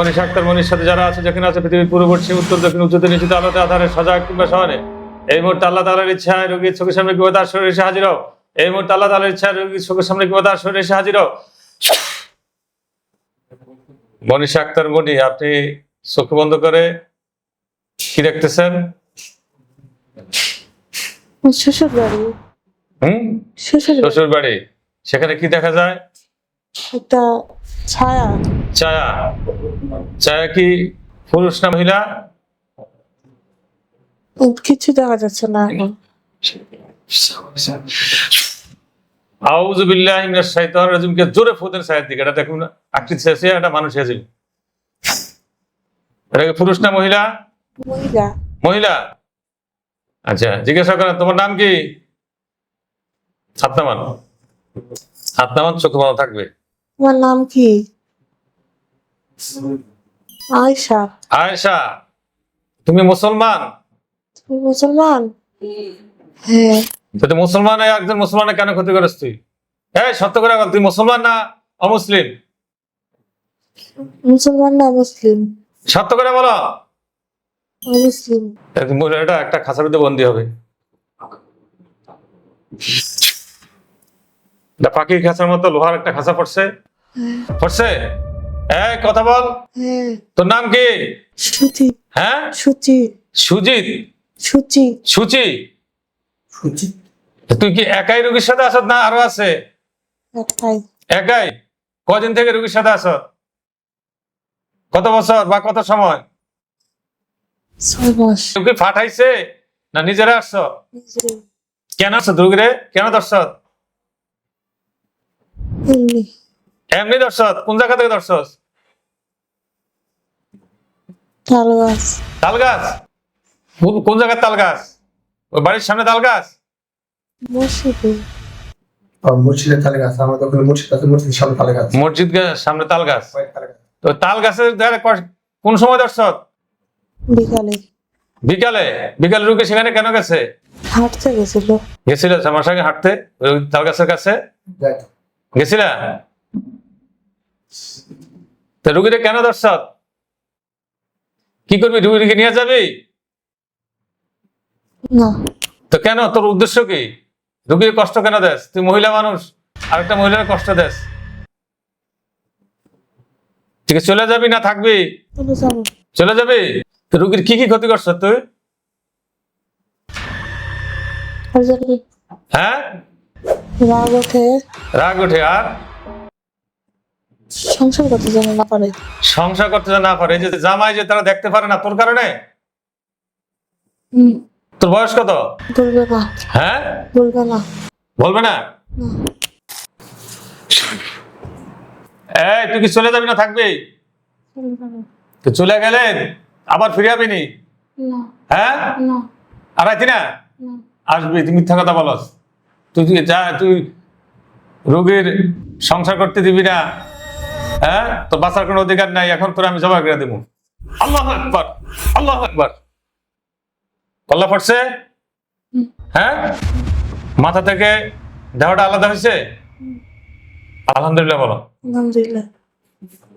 মনীষ আক্তার মনীর সাথে যারা আছে যেখানে আছে পৃথিবীর পূর্ব পশ্চিম উত্তর দক্ষিণ উচ্চতে নিচুতে আলোতে আধারে সজাগ কিংবা শহরে এই মুহূর্তে আল্লাহ তাআলার ইচ্ছায় রোগীর চোখের সামনে কিংবা তার শরীরে এসে হাজির হও। এই মুহূর্তে আল্লাহ তাআলার ইচ্ছায় রোগীর চোখের সামনে কিংবা তার শরীরে এসে হাজির হও। মনীষ আক্তার মনি, আপনি চোখ বন্ধ করে কি দেখতেছেন? শ্বশুর বাড়ি। শ্বশুর বাড়ি। সেখানে কি দেখা যায়? একটা ছায়া। ছায়া। ছায়া কি পুরুষ না মহিলা? কিছু দেখা যাচ্ছে না এখন। আউযু বিল্লাহি মিনাশ শাইতানির রাজিম কে জোরে ফুদেন ছায়ার দিকে। এটা দেখুন আকৃতি আছে, এটা মানুষ আছে। এটা কি পুরুষ না মহিলা? মহিলা। মহিলা। আচ্ছা, জিজ্ঞাসা করেন তোমার নাম কি? হাত নামান। হাত নামান, চোখ বন্ধ থাকবে। তোমার নাম কি? আয়েশা। আয়েশা। তুমি মুসলমান? তুমি মুসলমান? হ্যাঁ। তুই মুসলমান, একজন মুসলমানের কেন ক্ষতি করিস তুই? হ্যাঁ, সত্য করে বল, তুই মুসলমান না অমুসলিম? মুসলমান না মুসলিম? সত্য করে বলো। মুসলিম। এটা একটা খাঁচার ভিতরে বন্দী হবে। পাখির খাঁচার মতো লোহার একটা খাঁচা পড়ছে। পড়ছে? এই কথা বল। হ্যাঁ। তোর নাম কি? সুচি। হ্যাঁ, সুচি। সুজিত। সুচি। সুচি। সুচি। তুই কি একাই রোগীর সাথে আসত না আরো আছে? একটাই। একাই? কদিন থেকে রোগীর সাথে আসত? কত বছর বা কত সময়? 6 মাস। তুই ফাটাইছে না নিজেরা আসছ? নিজেই। কেন আসছ রোগীরে? কেন দর্শ? এমনি। এমনি দর্শ? কোন জায়গা থেকে দর্শ? তাল গাছ। তাল গাছ? কোন জায়গার তাল গাছ? ওই বাড়ির সামনে তাল গাছ? মসজিদে। মসজিদের তালে গাছ, আমাদের ওখানে মসজিদ আছে, মসজিদের সামনে তালে গাছ। মসজিদ সামনে তাল গাছ। তো তাল গাছের কোন সময় দর্শক? বিকালে। বিকালে? বিকালে রুগী সেখানে কেন গেছে? হাঁটতে গেছিল। গেছিল আমার সঙ্গে হাঁটতে ওই তাল গাছের কাছে? গেছিল? তো রুগীরে কেন দর্শক? কি করবি? রুগীকে নিয়ে যাবি না। তো কেন? তোর উদ্দেশ্য কি? রুগীর কষ্ট কেন দেস? তুই মহিলা মানুষ, আরেকটা মহিলার কষ্ট দেস। ঠিক আছে, চলে যাবি না থাকবি? চলে যাবো। চলে যাবি? তো রুগীর কি কি ক্ষতি করছ তুই? হ্যাঁ, রাগ ওঠে। রাগ ওঠে। আর সংসার করতে যেন না পারে। সংসার করতে না পারে। এই যে জামাই যে তারা দেখতে পারে না তোর কারণে? তোর বয়স কত? বলবে না। হ্যাঁ, বলবে না। বলবে না? এই তুই কি চলে যাবি না থাকবি? তো চলে গেলেন আবার ফিরে যাবি নি? হ্যাঁ, আর আইতি না? আসবি। তুই মিথ্যা কথা বলস। তুই যা, তুই রোগীর সংসার করতে দিবি না। হ্যাঁ, তোর বাঁচার কোনো অধিকার নাই। এখন তোর আমি জবাই করে দেবো। আল্লাহু আকবার, আল্লাহু আকবার। কল্লা পড়ছে? হ্যাঁ, মাথা থেকে দেহটা আলাদা হয়েছে? আলহামদুলিল্লাহ বলো। আলহামদুলিল্লাহ।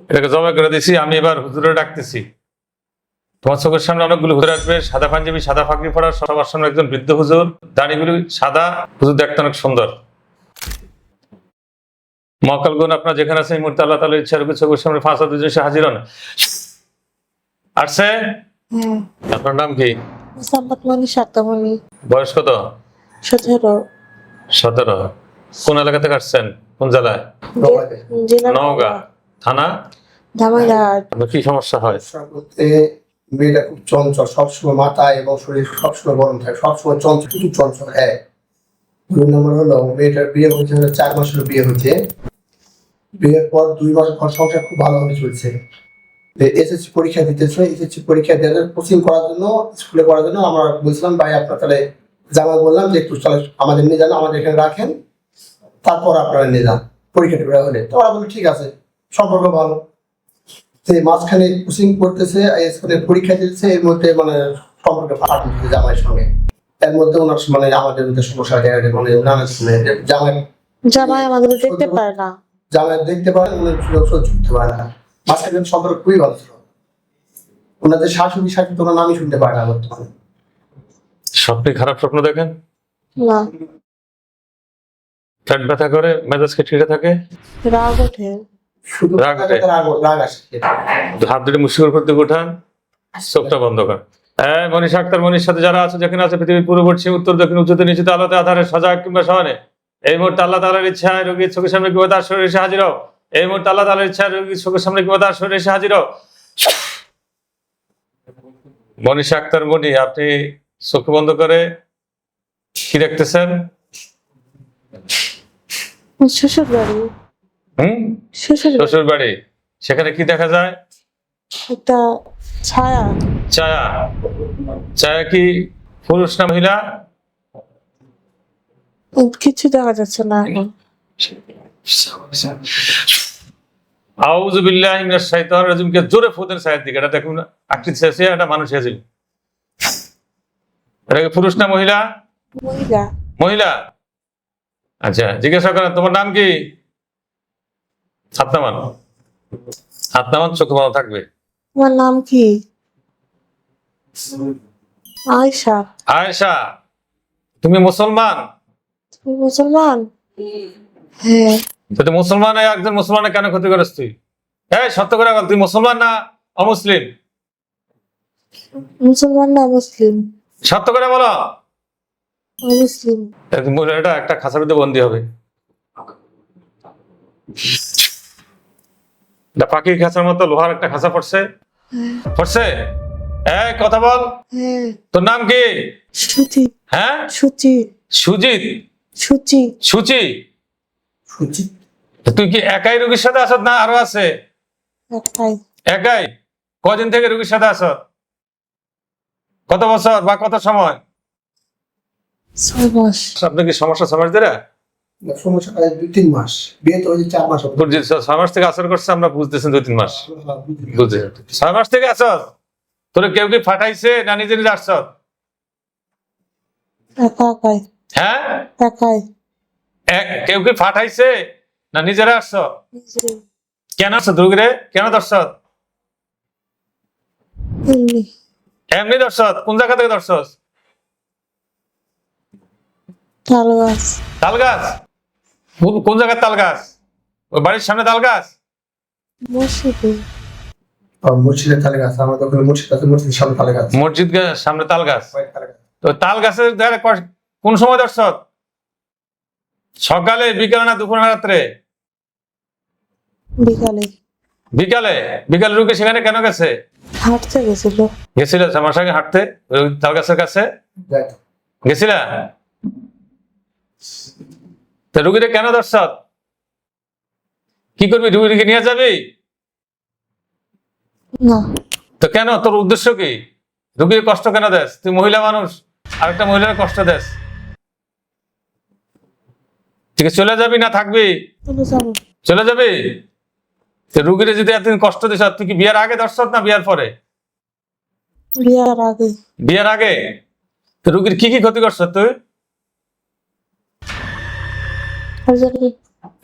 এটাকে জবাই করে দিছি। আমি এবার হুজুরে ডাকতেছি। তোমার চোখের সামনে অনেকগুলো হুজুর আসবে, সাদা পাঞ্জাবি, সাদা ফাঁকি পরা, সবার সামনে একজন বৃদ্ধ হুজুর, দাড়িগুলি সাদা। হুজুর দেখতে অনেক সুন্দর। মহাকাল গুণ আপনার যেখানে আছে এই মুহূর্তে আল্লাহ তাআলার ইচ্ছা রোগীর চোখের সামনে 5 হাত দুজন হাজির হন। আসছে? আপনার নাম কি? মোসাম্মদ মনীষ আক্তার মনি। বয়স কত? 17। 17। কোন এলাকা থেকে আসছেন? কোন জেলায়? নওগাঁ। থানা? ধামাইরহাট। আপনার কি সমস্যা হয়? মেয়েটা খুব চঞ্চল, সবসময় মাথা এবং শরীর সবসময় গরম থাকে, সবসময় চঞ্চল, খুব চঞ্চল। হ্যাঁ, 2 নম্বর হলো মেয়েটার বিয়ে হয়েছে, 4 মাস হলো বিয়ে হয়েছে। বিয়ের পর 2 মাস পর সংসার খুব ভালোভাবে চলছে। এসএসসি পরীক্ষা দিতেছে। এসএসসি পরীক্ষা দেওয়ার কোচিং করার জন্য, স্কুলে করার জন্য আমরা বলছিলাম ভাই আপনার তাহলে জামাই বললাম যে একটু চলে আমাদের নিয়ে যান, আমাদের এখানে রাখেন, তারপর আপনারা নিয়ে যান পরীক্ষাটা বের হলে। তো ওরা বললো ঠিক আছে, সম্পর্ক ভালো। সে মাঝখানে কোচিং করতেছে, পরীক্ষা দিতেছে, এর মধ্যে মানে সম্পর্ক ফাটা জামাইয়ের সঙ্গে। এর মধ্যে ওনার মানে আমাদের মধ্যে সমস্যা হয়ে গেছে। মানে জামাই আমাদের দেখতে পারে না। জামাই দেখতে পারে, সহ্য করতে পারে না। মাঝখানে সম্পর্ক খুবই ভালো ছিল। ওনাদের শাশুড়ি শাশুড়ি তোমার নামই শুনতে পারে না বর্তমানে। স্বপ্নে খারাপ স্বপ্ন দেখেন? না, পেট ব্যথা করে, মেজাজকে ঠিকঠাক থাকে, রাগ ওঠে। শুধু রাগ ওঠে? রাগ আসে। হাত দুটো মুশকিল করতে উঠান, চোখটা বন্ধ কর। হ্যাঁ, মনীষা আক্তার, মনীর সাথে যারা আছে, যেখানে আছে পৃথিবীর পূর্ব পশ্চিম উত্তর দক্ষিণ উচ্চতে নিচুতে আলোতে আধারে সজাগ কিংবা সহনে, এই মুহূর্তে আল্লাহ তাআলার ইচ্ছায় রোগীর চোখের সামনে কিংবা তার শরীরে এসে হাজির হও। এই মুহূর্তে আল্লাহ তাআলার ইচ্ছায় রোগীর চোখের সামনে কিংবা তার শরীরে এসে হাজির হও। মনীষা আক্তার, মনি, আপনি চোখ বন্ধ করে কি দেখতেছেন? শ্বশুর বাড়ি। শ্বশুর বাড়ি। শ্বশুর বাড়ি। সেখানে কি দেখা যায়? একটা ছায়া। ছায়া। ছায়া কি পুরুষ না মহিলা? কিছু দেখা যাচ্ছে না এখন। আউযু বিল্লাহি মিনাশ শাইতানির রাজিম কে জোরে ফুদেন ছায়ার দিকে। এটা দেখুন আকৃতি শেষে এটা মানুষ এসে। এটা কি পুরুষ না মহিলা? মহিলা। মহিলা। আচ্ছা, জিজ্ঞাসা করেন তোমার নাম কি? হাত নামান। হাত নামান, চোখ বন্ধ থাকবে। তোমার নাম কি? আয়েশা। আয়েশা। তুমি মুসলমান? তুমি মুসলমান? হ্যাঁ। তুই মুসলমান, একজন মুসলমানের কেন ক্ষতি করিস তুই? এই সত্য করে বল, তুই মুসলমান না অমুসলিম? মুসলমান না মুসলিম? সত্য করে বলো। মুসলিম। এটা একটা খাঁচার মধ্যে বন্দি হবে। পাখির খাঁচার মতো লোহার একটা খাঁচা পড়ছে। পড়ছে? এই কথা বল। হ্যাঁ। তোর নাম কি? সুচি। হ্যাঁ, সুচি। সুজিত। সুচি। সুচি। সুচি। তুই কি একাই রোগীর সাথে আসত না আরো আছে? একটাই। একাই? কদিন থেকে রোগীর সাথে আসত? কত বছর বা কত সময়? 6 মাস। আপনার কি সমস্যা 6 মাস ধরে? সমস্যা 2-3 মাস, বিয়ে তো হয়েছে 4 মাস হবে। 6 মাস থেকে আসর করছে, আমরা বুঝতেছেন 2-3 মাস। বুঝতে 6 মাস থেকে আসত? তোরে কেউ কি ফাটাইছে না নিজে নিজে আসছ? একাই। হ্যাঁ, একাই। কেউ কি ফাটাইছে না নিজেরা আসছ? কেন আসছ রোগীরে? কেন দর্শক? এমনি। এমনি দর্শক? কোন জায়গা থেকে দর্শক? তাল গাছ। তাল গাছ? কোন জায়গার তাল গাছ? ওই বাড়ির সামনে তাল গাছ? মসজিদে। মসজিদের তালে গাছ, আমার দোকানে মসজিদ আছে, মসজিদের সামনে তালে গাছ। মসজিদ সামনে তাল গাছ? তালে গাছ। তো তাল গাছের ধারে কোন সময় দর্শক? সকালে, বিকালে না দুপুর না রাত্রে? বিকালে। বিকালে? বিকালে রুকে সেখানে কেন গেছে? হাঁটতে গেছিল। গেছিল আমার সঙ্গে হাঁটতে ওই তাল গাছের কাছে? যাই তো। গেছিলা? তো রুগীরে কেন দর্শক? কি করবি? রুগীকে নিয়ে যাবি? না। তো কেন? তোর উদ্দেশ্য কি? রুগীর কষ্ট কেন দেস? তুই মহিলা মানুষ, আরেকটা মহিলার কষ্ট দেস। ঠিক আছে, চলে যাবি না থাকবি? চলে যাবো। চলে যাবি? তো রুগীরে যদি এতদিন কষ্ট দিস, তুই কি বিয়ার আগে দর্শক না বিয়ার পরে? বিয়ার আগে। বিয়ার আগে? তো রুগীর কি কি ক্ষতি করছ তুই?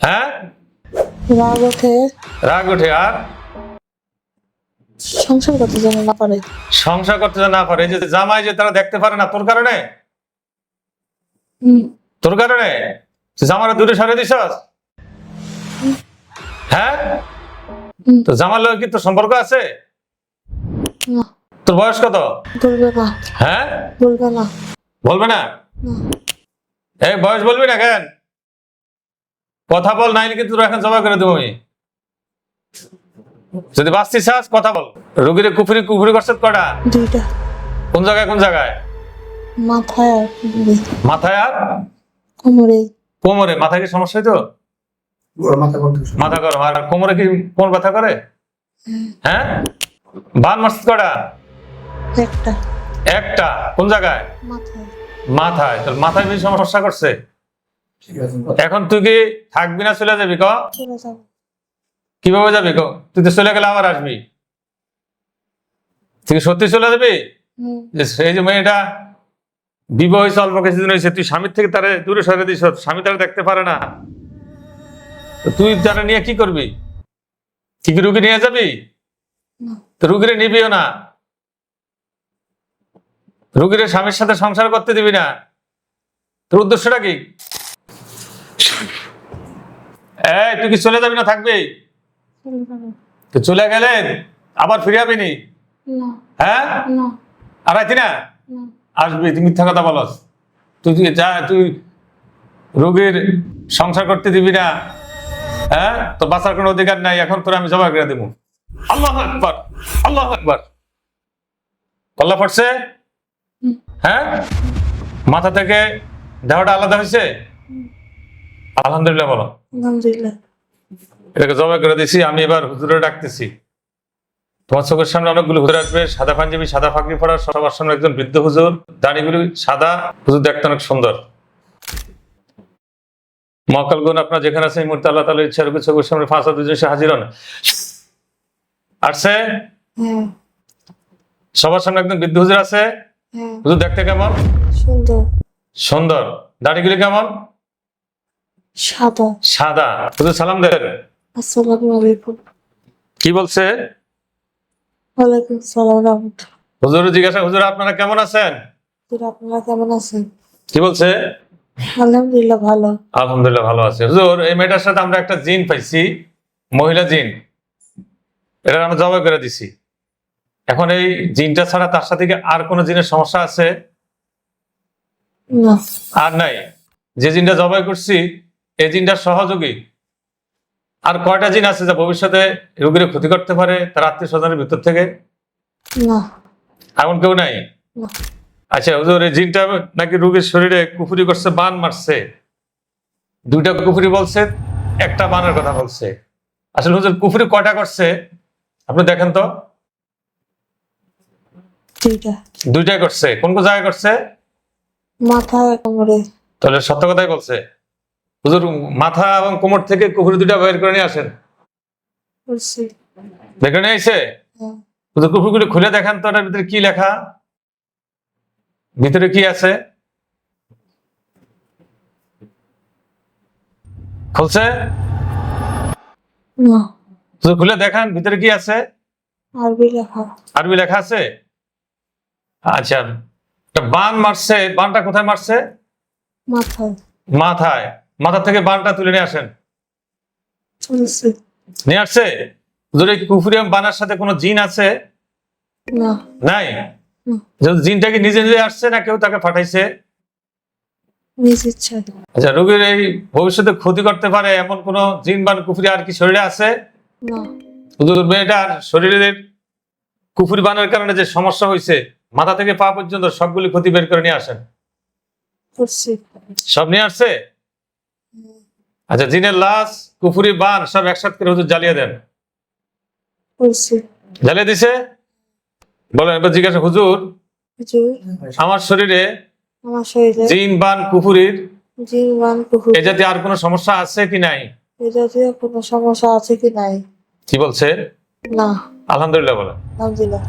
হ্যাঁ, রাগ ওঠে। রাগ ওঠে। আর সংসার করতে যেন না পারে। সংসার করতে না পারে। এই যে জামাই যে তারা দেখতে পারে না তোর কারণে? তোর কারণে জামারা দূরে সরে দিছস? হ্যাঁ, তো জামার লোক কি তোর সম্পর্ক আছে? না। তোর বয়স কত? বলবে না। হ্যাঁ, বলবে না। বলবে না? এই বয়স বলবি না কেন? কথা বল, নাইলে কিন্তু তোর এখন জমা করে দেবো আমি। যদি বাঁচতে চাস কথা বল। রুগীরে কুফরি কুফরি করছে কটা? 2টা। কোন জায়গায় কোন জায়গায়? মাথায় আর মাথায় আর কোমরে। কোমরে? মাথায় কি সমস্যা হইতো? ওর মাথা বন্ধ। মাথা গরম। আর কোমরে কি কোমর ব্যথা করে? হ্যাঁ, বান মারছিস কটা? একটা। একটা? কোন জায়গায়? মাথায়। মাথায়? তোর মাথায় বেশি সমস্যা করছে। ঠিক আছে। এখন তুই কি থাকবি না চলে যাবি? চলে যাবো। কিভাবে যাবি? তুই তো চলে গেলে আবার আসবি। তুই কি সত্যি চলে যাবি? যে সেই যে মেয়েটা বিবাহ হয়েছে অল্প কিছুদিন হয়েছে, তুই স্বামীর থেকে তারে দূরে সরে দিস, স্বামী তারা দেখতে পারে না, তো তুই তারা নিয়ে কি করবি? তুই কি রুগী নিয়ে যাবি? তো রুগীরে নিবিও না। রুগীর স্বামীর সাথে সংসার করতে দিবি না, তোর উদ্দেশ্যটা কি? এই তুই কি চলে যাবি না থাকবি? চলে যাবো। তো চলে গেলেন আবার ফিরে যাবি নি? না হ্যাঁ, না আর আইতি না? না আসবি, তুই মিথ্যা কথা বলস। তুই রোগীর সংসার করতে দিবি না, হ্যাঁ? তোর বাঁচার কোনো অধিকার নাই, এখন তোর আমি জবাই করে দেবো। আল্লাহু আকবার, আল্লাহু আকবার। কল্লা পড়ছে? হ্যাঁ, মাথা থেকে দেহটা আলাদা হয়েছে? আলহামদুলিল্লাহ বলো। আলহামদুলিল্লাহ। এটাকে জবাই করে দিছি। আমি এবার হুজুরে ডাকতেছি। তোমার চোখের সামনে অনেকগুলো হুজুর আসবে, সাদা পাঞ্জাবি, সাদা পাগড়ি পরা, সবার সামনে একজন বৃদ্ধ হুজুর, দাড়িগুলি সাদা, হুজুর দেখতে অনেক সুন্দর। মহাকাল গুণ আপনার যেখানে আছে এই মুহূর্তে আল্লাহ তাআলার ইচ্ছা রুগীর চোখের সামনে 5 হাত দুজন হাজির হন। আসছে? হ্যাঁ সবার সামনে একজন বৃদ্ধ হুজুর আছে। হ্যাঁ হুজুর দেখতে কেমন? সুন্দর। সুন্দর। দাড়িগুলি কেমন? সাদা। সাদা। হুজুর সালাম দেন। আসসালামু আলাইকুম। কি বলছে? ওয়ালাইকুম সালাম রাহমাতুল্লাহ। হুজুর জিজ্ঞাসা, হুজুর আপনারা কেমন আছেন? হুজুর আপনারা কেমন আছেন? কি বলছে? আলহামদুলিল্লাহ ভালো। আলহামদুলিল্লাহ ভালো আছে। হুজুর এই মেয়েটার সাথে আমরা একটা জিন পাইছি, মহিলা জিন, এটা আমরা জবাই করে দিছি। এখন এই জিনটা ছাড়া তার সাথে কি আর কোনো জিনের সমস্যা আছে? না আর নাই। যে জিনটা জবাই করছি এই জিনটার সহযোগী আর কয়টা জিন আছে যা ভবিষ্যতে রোগীর ক্ষতি করতে পারে তার আত্মীয় স্বজনের ভিতর থেকে? না এমন কেউ নাই? না আচ্ছা হুজুর, এই জিনটা নাকি রোগীর শরীরে কুফুরি করছে, বান মারছে, 2টা কুফুরি বলছে, একটা বানের কথা বলছে। আসলে হুজুর কুফুরি কয়টা করছে আপনি দেখেন তো? দুইটা। 2টাই করছে। কোন কোন জায়গায় করছে? মাথায় কোমরে। তাহলে সত্য কথাই বলছে। হুজুর মাথা এবং কোমর থেকে কুফুরি 2টা বের করে নিয়ে আসেন। করছি। দেখে নিয়ে আইছে? হ্যাঁ হুজুর কুফুরিগুলো খুলে দেখান তো, এটার ভিতরে কি লেখা, ভিতরে কি আছে? খুলছে? না হুজুর খুলে দেখান ভিতরে কি আছে। আরবি লেখা। আরবি লেখা আছে? আচ্ছা, একটা বান মারছে, বানটা কোথায় মারছে? মাথায়। মাথায়। মাথা থেকে বানটা তুলে নিয়ে আসেন। চলছে। নিয়ে আসছে? হুজুর এই কুফরি এবং বানার সাথে কোনো জিন আছে? না নাই। হুম। জিনটা কি নিজে নিজে আসছে না কেউ তাকে পাঠাইছে? নিজ ইচ্ছা। আচ্ছা, রোগীর এই ভবিষ্যতে ক্ষতি করতে পারে এমন কোন জিন বা কুফরি আর কি শরীরে আছে? না হুজুর মেয়েটার শরীরের কুফরি বানের কারণে যে সমস্যা হয়েছে মাথা থেকে পা পর্যন্ত সবগুলি ক্ষতি বের করে নিয়ে আসেন। করছি। সব নিয়ে আসছে? আচ্ছা, জিনের লাশ, কুফরি বান সব একসাথে করে হুজুর জ্বালিয়ে দেন। করছি। জ্বালিয়ে দিছে? বলেন, এবার জিজ্ঞাসা, হুজুর হুজুর আমার শরীরে আমার শরীরে জিন বান কুফুরির জিন বান কুকুর এ জাতীয় আর কোনো সমস্যা আছে কি নাই? এ জাতীয় কোনো সমস্যা আছে কি নাই? কি বলছে? না আলহামদুলিল্লাহ বলেন। আলহামদুলিল্লাহ।